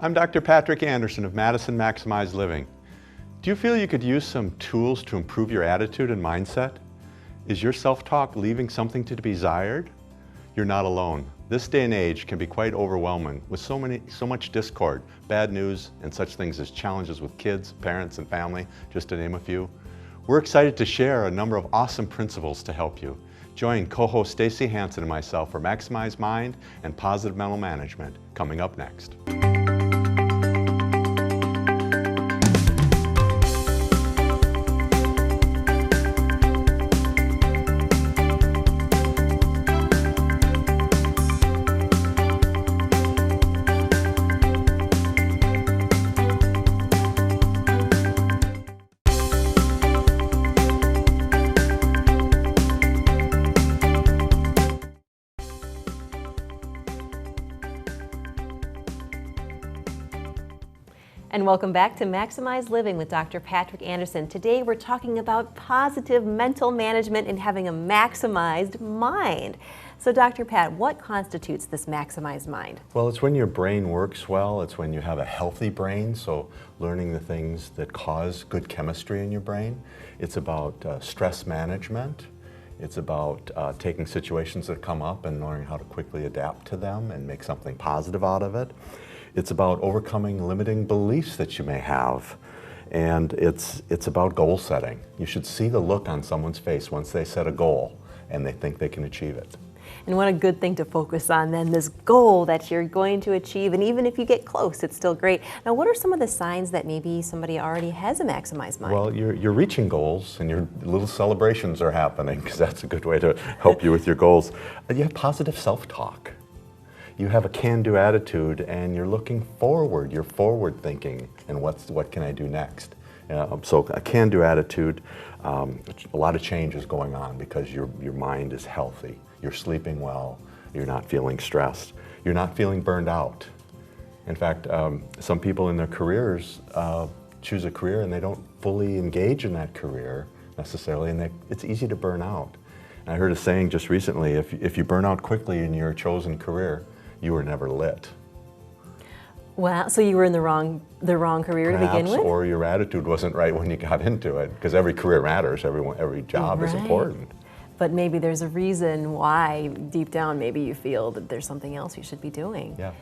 I'm Dr. Patrick Andersen of MADISON Maximized Living. Do you feel you could use some tools to improve your attitude and mindset? Is your self-talk leaving something to be desired? You're not alone. This day and age can be quite overwhelming with so much discord, bad news, and such things as challenges with kids, parents, and family, just to name a few. We're excited to share a number of awesome principles to help you. Join co-host Stacy Hansen and myself for Maximize Mind and Positive Mental Management, coming up next. And welcome back to Maximize Living with Dr. Patrick Andersen. Today we're talking about positive mental management and having a maximized mind. So Dr. Pat, what constitutes this maximized mind? Well, it's when your brain works well, it's when you have a healthy brain, so learning the things that cause good chemistry in your brain. It's about stress management. It's about taking situations that come up and learning how to quickly adapt to them and make something positive out of it. It's about overcoming limiting beliefs that you may have. And it's about goal setting. You should see the look on someone's face once they set a goal and they think they can achieve it. And what a good thing to focus on then, this goal that you're going to achieve, and even if you get close, it's still great. Now, what are some of the signs that maybe somebody already has a maximized mind? Well, you're reaching goals and your little celebrations are happening, because that's a good way to help you with your goals. You have positive self-talk. You have a can-do attitude and you're looking forward, you're forward thinking, and what can I do next? So a can-do attitude, a lot of change is going on because your mind is healthy, you're sleeping well, you're not feeling stressed, you're not feeling burned out. In fact, some people in their careers choose a career and they don't fully engage in that career necessarily, and it's easy to burn out. And I heard a saying just recently, if you burn out quickly in your chosen career, you were never lit. Wow, so you were in the wrong career Perhaps, to begin with? Or your attitude wasn't right when you got into it, because every career matters, every job is important. But maybe there's a reason why, deep down, maybe you feel that there's something else you should be doing. Yeah.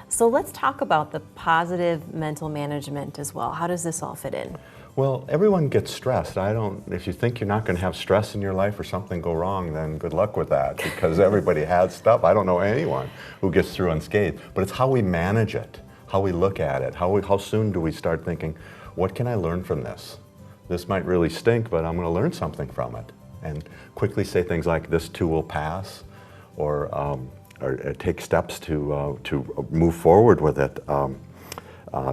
So let's talk about the positive mental management as well. How does this all fit in? Well, everyone gets stressed. If you think you're not going to have stress in your life or something go wrong, then good luck with that, because everybody has stuff. I don't know anyone who gets through unscathed, but it's how we manage it, how we look at it, how soon do we start thinking, what can I learn from this? This might really stink, but I'm going to learn something from it. And quickly say things like, this too will pass, or take steps to move forward with it.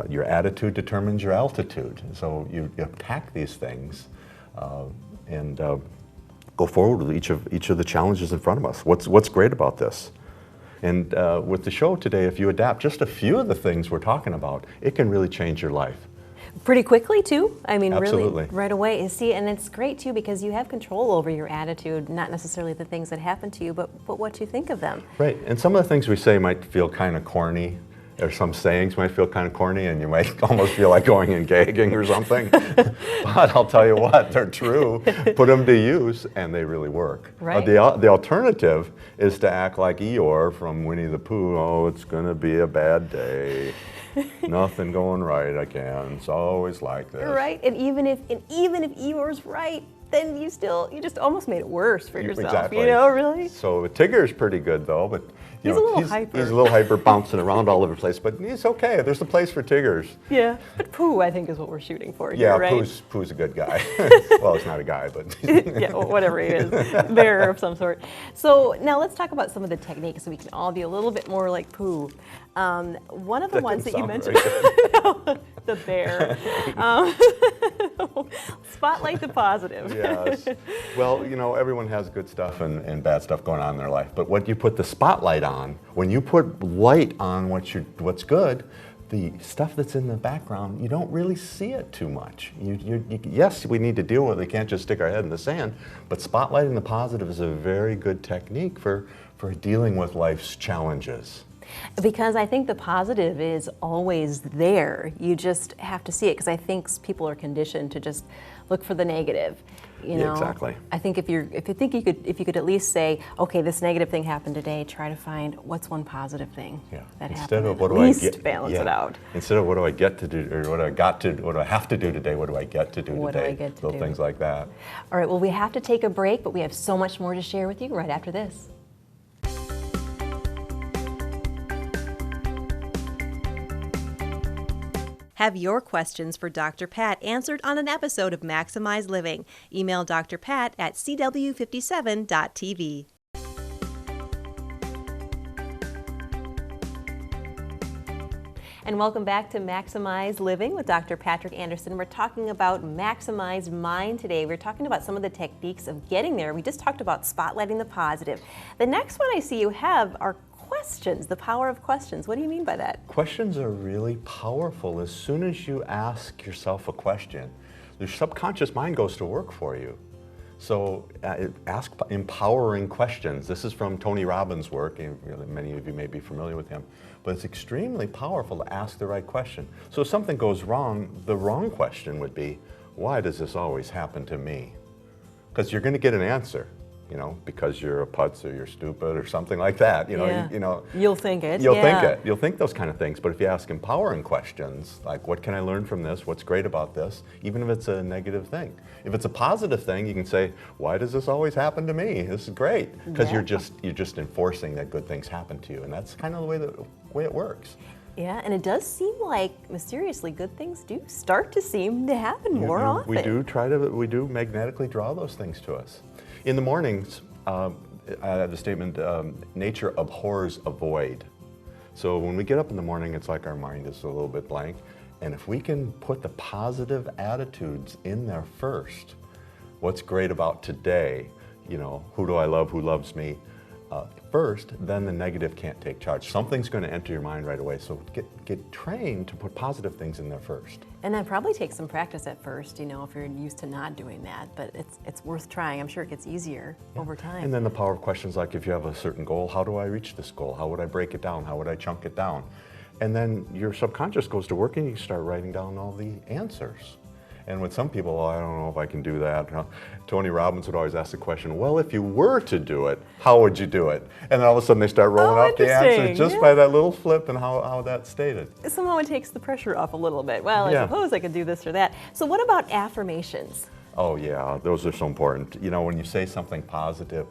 Your attitude determines your altitude. So you attack these things and go forward with each of the challenges in front of us. What's great about this? And with the show today, if you adapt just a few of the things we're talking about, it can really change your life. Pretty quickly too. I mean, Absolutely. Really right away. See, and it's great too because you have control over your attitude, not necessarily the things that happen to you, but what you think of them. Right, and some of the things we say might feel kind of corny, or some sayings might feel kind of corny, and you might almost feel like going and gagging or something. But I'll tell you what, they're true. Put them to use, and they really work. Right. The alternative is to act like Eeyore from Winnie the Pooh. Oh, it's going to be a bad day. Nothing going right again. It's always like this. Right, and even if Eeyore's right, then you just almost made it worse for yourself. Exactly. You know, really. So Tigger's pretty good though, but he's a little hyper. He's a little hyper, bouncing around all over the place, but he's okay. There's a place for Tiggers. Yeah, but Pooh, I think, is what we're shooting for here, yeah, right? Pooh's a good guy. Well, he's not a guy, but yeah, whatever he is, bearer of some sort. So now let's talk about some of the techniques so we can all be a little bit more like Pooh. One of the ones that you mentioned, the bear. Spotlight the positive. Yes. Well, you know, everyone has good stuff and bad stuff going on in their life, but what you put the spotlight on, when you put light on what's good, the stuff that's in the background, you don't really see it too much. Yes, we need to deal with it. We can't just stick our head in the sand, but spotlighting the positive is a very good technique for dealing with life's challenges. Because I think the positive is always there. You just have to see it, because I think people are conditioned to just look for the negative. You know? Exactly. I think if you could at least say, okay, this negative thing happened today, try to find what's one positive thing that Instead happened. of what At do I least get, balance it out. Instead of what do I get to do, or what do I have to do today, what do I get to do What do today? I get to Little do? things like that. All right, well, we have to take a break, but we have so much more to share with you right after this. Have your questions for Dr. Pat answered on an episode of Maximize Living. Email Dr. Pat at cw57.tv. And welcome back to Maximize Living with Dr. Patrick Andersen. We're talking about maximized mind today. We're talking about some of the techniques of getting there. We just talked about spotlighting the positive. The next one I see you have are questions, the power of questions. What do you mean by that? Questions are really powerful. As soon as you ask yourself a question, your subconscious mind goes to work for you. So ask empowering questions. This is from Tony Robbins' work. Many of you may be familiar with him. But it's extremely powerful to ask the right question. So if something goes wrong, the wrong question would be, why does this always happen to me? Because you're going to get an answer. Because you're a putz or you're stupid or something like that. You'll think it. You'll think it. You'll think those kind of things. But if you ask empowering questions, like what can I learn from this? What's great about this? Even if it's a negative thing. If it's a positive thing, you can say, why does this always happen to me? This is great. Because you're just enforcing that good things happen to you. And that's kind of the way it works. Yeah, and it does seem like mysteriously good things do start to seem to happen more often. We do magnetically draw those things to us. In the mornings, I have the statement, nature abhors a void. So when we get up in the morning, it's like our mind is a little bit blank. And if we can put the positive attitudes in there first, what's great about today, who do I love, who loves me, first, then the negative can't take charge. Something's going to enter your mind right away. So get trained to put positive things in there first. And that probably takes some practice at first, if you're used to not doing that. But it's worth trying. I'm sure it gets easier over time. And then the power of questions like, if you have a certain goal, how do I reach this goal? How would I break it down? How would I chunk it down? And then your subconscious goes to work and you start writing down all the answers. And with some people, I don't know if I can do that. Tony Robbins would always ask the question, well, if you were to do it, how would you do it? And then all of a sudden they start rolling out the answer just by that little flip and how that's stated. Somehow it takes the pressure off a little bit. Well, I suppose I could do this or that. So what about affirmations? Oh yeah, those are so important. When you say something positive,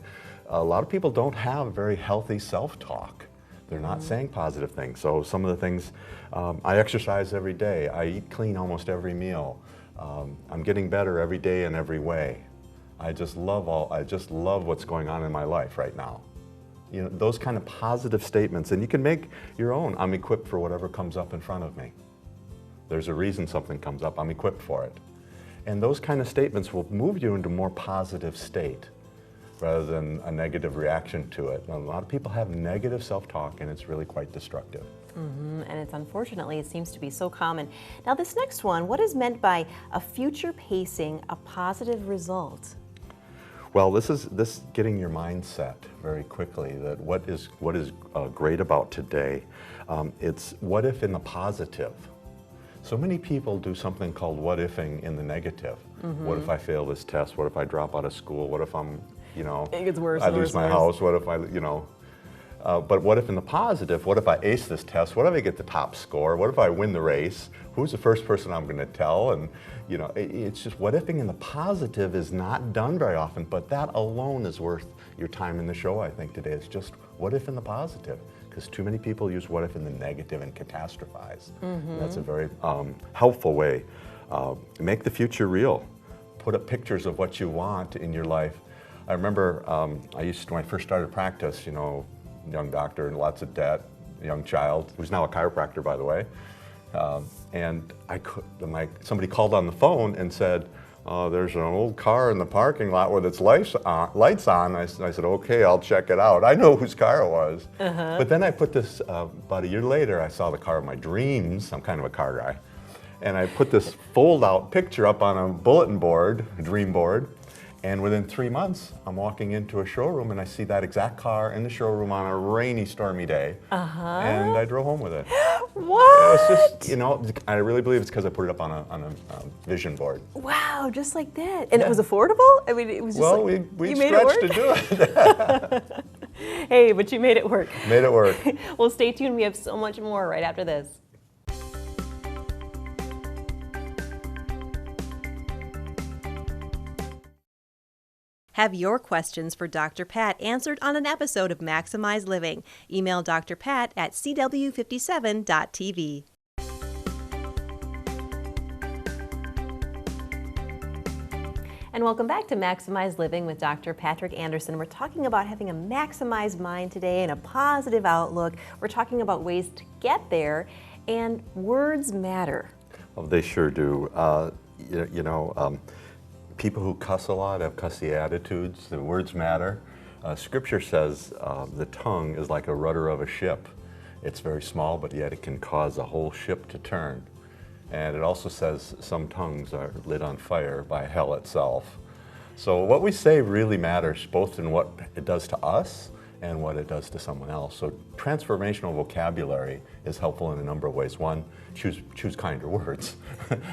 a lot of people don't have very healthy self-talk. They're not saying positive things. So some of the things, I exercise every day. I eat clean almost every meal. I'm getting better every day in every way. I just love what's going on in my life right now. Those kind of positive statements, and you can make your own. I'm equipped for whatever comes up in front of me. There's a reason something comes up, I'm equipped for it. And those kind of statements will move you into a more positive state rather than a negative reaction to it. And a lot of people have negative self-talk and it's really quite destructive. And unfortunately, it seems to be so common. Now this next one, what is meant by a future pacing a positive result? Well, this is getting your mind set very quickly, that what is great about today. It's what if in the positive. So many people do something called what ifing in the negative. What if I fail this test? What if I drop out of school? What if it gets worse, I lose my house? What if but what if in the positive? What if I ace this test? What if I get the top score? What if I win the race? Who's the first person I'm going to tell? And it's just what ifing in the positive is not done very often, but that alone is worth your time in the show, I think, today. It's just what if in the positive, because too many people use what if in the negative and catastrophize. That's a very helpful way. Make the future real. Put up pictures of what you want in your life. I remember when I first started practice, young doctor and lots of debt, young child, who's now a chiropractor, by the way. And somebody called on the phone and said, there's an old car in the parking lot with its lights on. I said, okay, I'll check it out. I know whose car it was. But then I put this, about a year later, I saw the car of my dreams. I'm kind of a car guy. And I put this fold-out picture up on a bulletin board, a dream board, And within 3 months, I'm walking into a showroom and I see that exact car in the showroom on a rainy, stormy day. And I drove home with it. What? It was just, you know, I really believe it's because I put it up on a vision board. Wow, just like that. And it was affordable? I mean, it was just Well, like, we you made it stretched work? to do it. Hey, but you made it work. Made it work. Well, stay tuned. We have so much more right after this. Have your questions for Dr. Pat answered on an episode of Maximize Living. Email Dr. Pat at cw57.tv. And welcome back to Maximize Living with Dr. Patrick Andersen. We're talking about having a maximized mind today and a positive outlook. We're talking about ways to get there, and words matter. Well, they sure do. People who cuss a lot have cussy attitudes. The words matter. Scripture says the tongue is like a rudder of a ship. It's very small, but yet it can cause a whole ship to turn. And it also says some tongues are lit on fire by hell itself. So what we say really matters, both in what it does to us and what it does to someone else. So transformational vocabulary is helpful in a number of ways. One, choose kinder words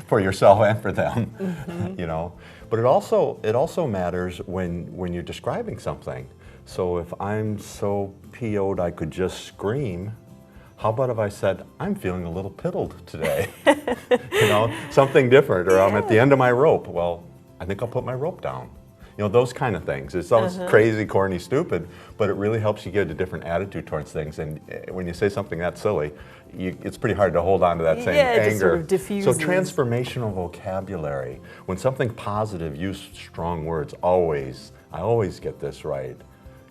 for yourself and for them. You know. But it also matters when you're describing something. So if I'm so PO'd I could just scream, how about if I said, I'm feeling a little piddled today? You know, something different, or I'm at the end of my rope. Well, I think I'll put my rope down. You know, those kind of things. It sounds crazy, corny, stupid, but it really helps you get a different attitude towards things. And when you say something that silly, it's pretty hard to hold on to that same anger. It just sort of diffuses. So transformational vocabulary, when something positive, use strong words. I always get this right.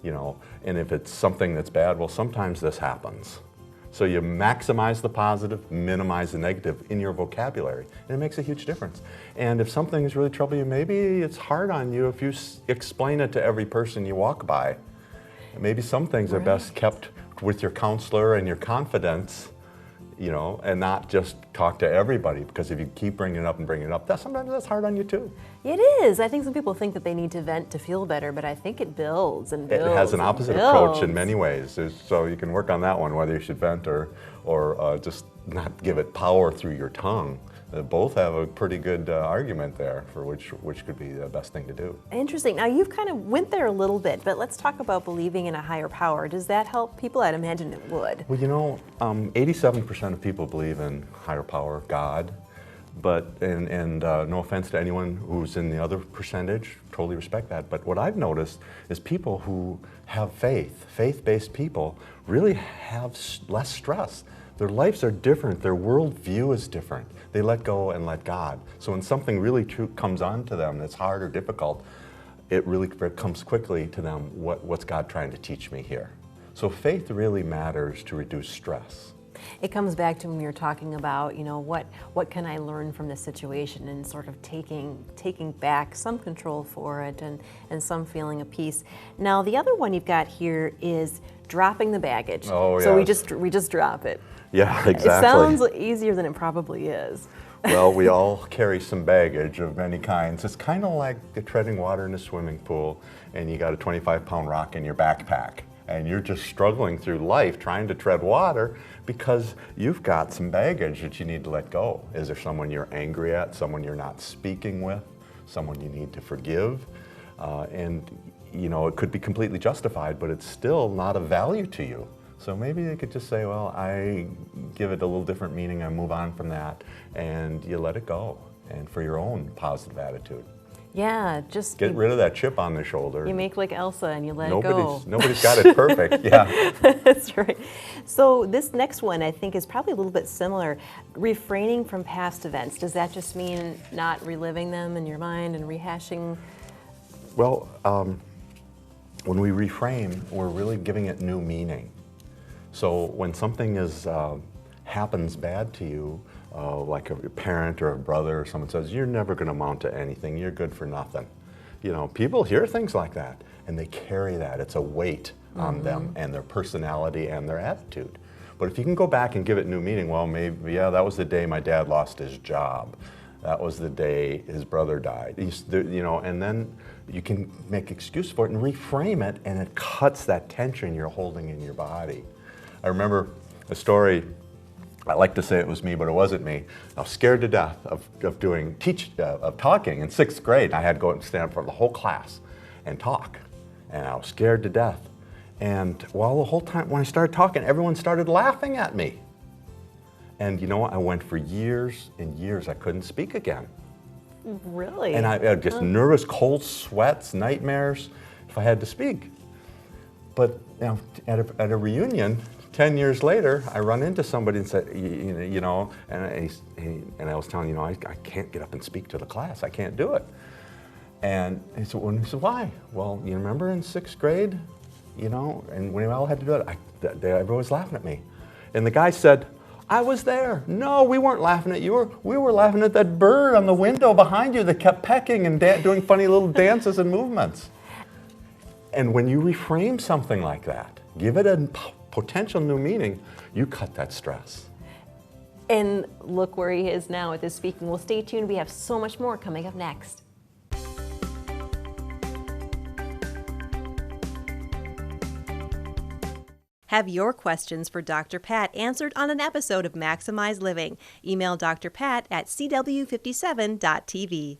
You know, and if it's something that's bad, well, sometimes this happens. So you maximize the positive, minimize the negative in your vocabulary, and it makes a huge difference. And if something is really troubling you, maybe it's hard on you if you explain it to every person you walk by. Maybe some things are best kept with your counselor and your confidence, you know, and not just talk to everybody, because if you keep bringing it up and bringing it up, sometimes that's hard on you too. It is. I think some people think that they need to vent to feel better, but I think it builds and builds. It has an opposite approach in many ways. So you can work on that one, whether you should vent or just not give it power through your tongue. Both have a pretty good argument there for which could be the best thing to do. Interesting. Now you've kind of went there a little bit, but let's talk about believing in a higher power. Does that help people? I'd imagine it would. Well, you know, 87% of people believe in higher power, God. But, and no offense to anyone who's in the other percentage, totally respect that. But what I've noticed is people who have faith-based people really have less stress. Their lives are different, their worldview is different. They let go and let God. So when something really true comes onto them that's hard or difficult, it really comes quickly to them, what's God trying to teach me here? So faith really matters to reduce stress. It comes back to when you're talking about, you know, what can I learn from this situation, and sort of taking back some control for it and some feeling of peace. Now the other one you've got here is dropping the baggage. Oh, so yes. we just drop it. Yeah, exactly. It sounds easier than it probably is. Well, we all carry some baggage of many kinds. It's kind of like treading water in a swimming pool, and you got a 25-pound rock in your backpack, and you're just struggling through life trying to tread water because you've got some baggage that you need to let go. Is there someone you're angry at, someone you're not speaking with, someone you need to forgive? And you know, it could be completely justified, but it's still not of value to you. So maybe they could just say, well, I give it a little different meaning, I move on from that, and you let it go, and for your own positive attitude. Yeah, just get rid of that chip on the shoulder. You make like Elsa and you let it go. Nobody's got it perfect, yeah. That's right. So this next one I think is probably a little bit similar. Refraining from past events. Does that just mean not reliving them in your mind and rehashing? Well, when we reframe, we're really giving it new meaning. So when something happens bad to you, like a parent or a brother or someone says, you're never going to amount to anything, you're good for nothing. You know, people hear things like that and they carry that. It's a weight on them and their personality and their attitude. But if you can go back and give it new meaning, well, maybe, yeah, that was the day my dad lost his job. That was the day his brother died. And then you can make excuse for it and reframe it, and it cuts that tension you're holding in your body. I remember a story. I like to say it was me, but it wasn't me. I was scared to death of talking in 6th grade. I had to go and stand up for the whole class and talk, and I was scared to death. And the whole time when I started talking, everyone started laughing at me. And you know what? I went for years and years. I couldn't speak again. Really? And I had just nervous, cold sweats, nightmares if I had to speak. But at a reunion, 10 years later, I run into somebody and said, and I was telling I can't get up and speak to the class. I can't do it. And he said, why? Well, you remember in 6th grade, and when we all had to do it, everyone was laughing at me. And the guy said, I was there. No, we weren't laughing at you. We were laughing at that bird on the window behind you that kept pecking and doing funny little dances and movements. And when you reframe something like that, give it a potential new meaning, you cut that stress. And look where he is now with his speaking. Well, stay tuned. We have so much more coming up next. Have your questions for Dr. Pat answered on an episode of Maximize Living. Email Dr. Pat at cw57.tv.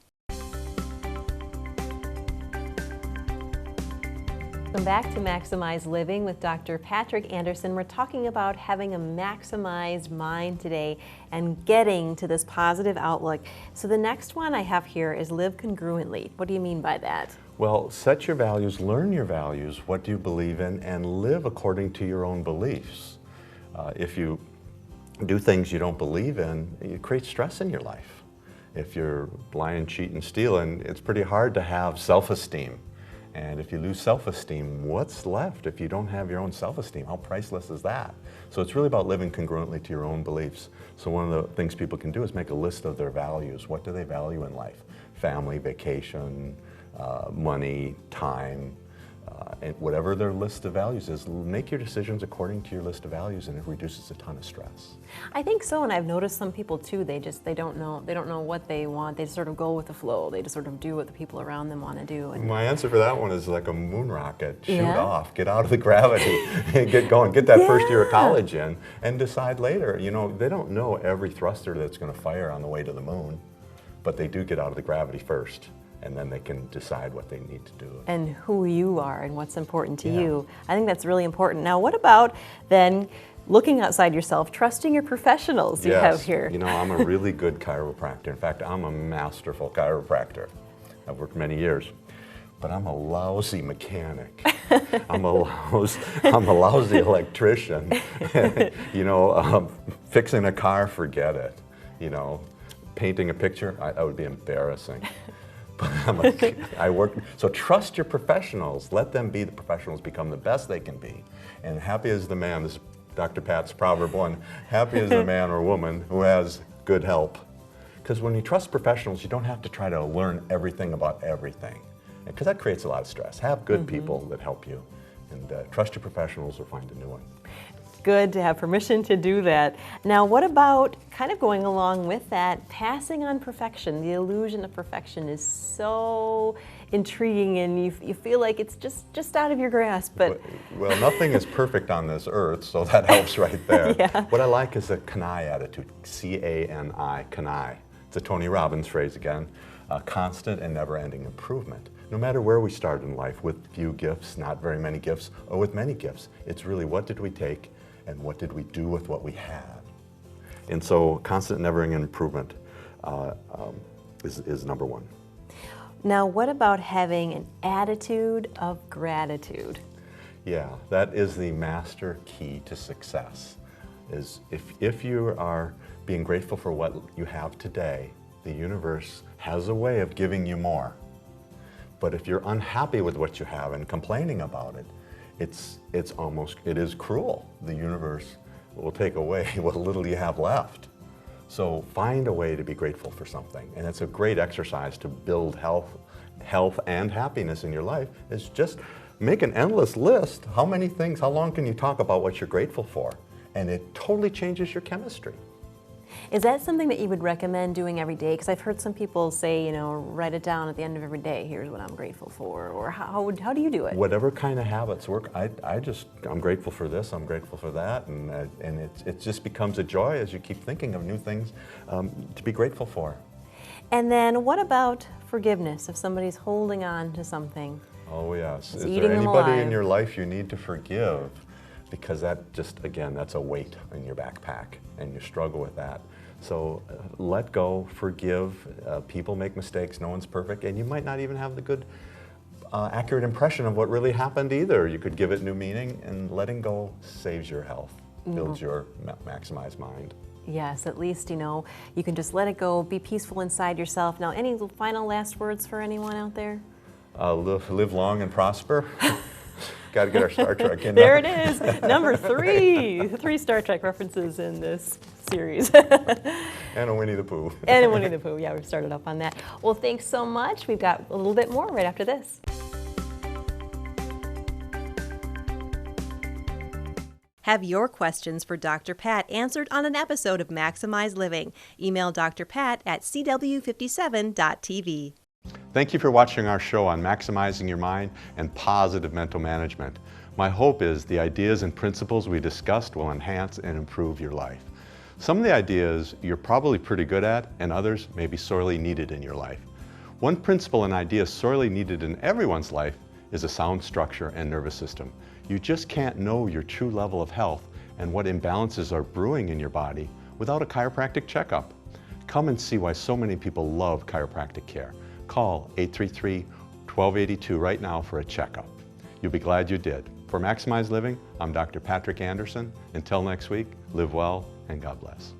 Welcome back to Maximize Living with Dr. Patrick Andersen. We're talking about having a maximized mind today and getting to this positive outlook. So the next one I have here is live congruently. What do you mean by that? Well, set your values, learn your values, what do you believe in, and live according to your own beliefs. If you do things you don't believe in, you create stress in your life. If you're lying, cheating, stealing, it's pretty hard to have self-esteem. And if you lose self-esteem, what's left if you don't have your own self-esteem? How priceless is that? So it's really about living congruently to your own beliefs. So one of the things people can do is make a list of their values. What do they value in life? Family, vacation, money, time, and whatever their list of values is, make your decisions according to your list of values, and it reduces a ton of stress. I think so, and I've noticed some people too, they don't know what they want. They sort of go with the flow. They just sort of do what the people around them want to do. And my answer for that one is like a moon rocket. Shoot off, get out of the gravity, get going, get that first year of college in, and decide later. They don't know every thruster that's going to fire on the way to the moon, but they do get out of the gravity first. And then they can decide what they need to do. And who you are and what's important to you. I think that's really important. Now, what about then looking outside yourself, trusting your professionals you have here? I'm a really good chiropractor. In fact, I'm a masterful chiropractor. I've worked many years. But I'm a lousy mechanic. I'm a lousy electrician. Fixing a car, forget it. Painting a picture, that would be embarrassing. So trust your professionals. Let them be the professionals, become the best they can be. And happy is the man, this is Dr. Pat's Proverb 1, happy is the man or woman who has good help. Because when you trust professionals, you don't have to try to learn everything about everything. Because that creates a lot of stress. Have good people that help you. And trust your professionals or find a new one. Good to have permission to do that. Now, what about kind of going along with that, passing on perfection? The illusion of perfection is so intriguing, and you feel like it's just out of your grasp. But well, nothing is perfect on this earth, so that helps right there. What I like is a Kanai attitude, C-A-N-I, Kanai. It's a Tony Robbins phrase again, constant and never-ending improvement. No matter where we start in life, with few gifts, not very many gifts, or with many gifts, it's really what did we take and what did we do with what we had? And so constant never-ending improvement is number one. Now, what about having an attitude of gratitude? Yeah, that is the master key to success. Is if you are being grateful for what you have today, the universe has a way of giving you more. But if you're unhappy with what you have and complaining about it, it is cruel. The universe will take away what little you have left. So find a way to be grateful for something. And it's a great exercise to build health and happiness in your life, is just make an endless list. How long can you talk about what you're grateful for? And it totally changes your chemistry. Is that something that you would recommend doing every day? Because I've heard some people say, you know, write it down at the end of every day. Here's what I'm grateful for. Or how do you do it? Whatever kind of habits work. I'm grateful for this, I'm grateful for that, and it just becomes a joy as you keep thinking of new things to be grateful for. And then what about forgiveness if somebody's holding on to something? Oh yes. It's Is eating there them anybody alive. in your life you need to forgive? Because that just, again, that's a weight in your backpack, and you struggle with that. So let go, forgive. People make mistakes, no one's perfect, and you might not even have the good, accurate impression of what really happened either. You could give it new meaning, and letting go saves your health, builds your maximized mind. Yes, at least, you know, you can just let it go, be peaceful inside yourself. Now, any final last words for anyone out there? Live long and prosper. Got to get our Star Trek in There now. it is, number 3. 3 Star Trek references in this series. And a Winnie the Pooh. And Winnie the Pooh, yeah, we've started up on that. Well, thanks so much. We've got a little bit more right after this. Have your questions for Dr. Pat answered on an episode of Maximize Living. Email Dr. Pat at cw57.tv. Thank you for watching our show on maximizing your mind and positive mental management. My hope is the ideas and principles we discussed will enhance and improve your life. Some of the ideas you're probably pretty good at, and others may be sorely needed in your life. One principle and idea sorely needed in everyone's life is a sound structure and nervous system. You just can't know your true level of health and what imbalances are brewing in your body without a chiropractic checkup. Come and see why so many people love chiropractic care. Call 833-1282 right now for a checkup. You'll be glad you did. For Maximize Living, I'm Dr. Patrick Andersen. Until next week, live well and God bless.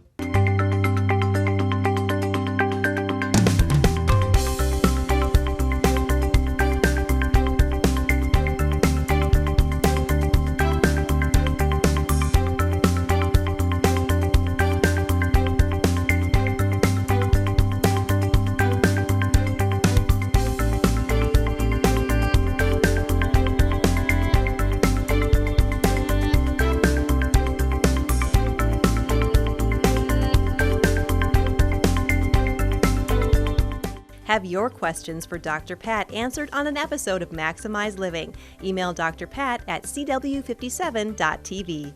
Have your questions for Dr. Pat answered on an episode of Maximize Living. Email Dr. Pat at cw57.tv.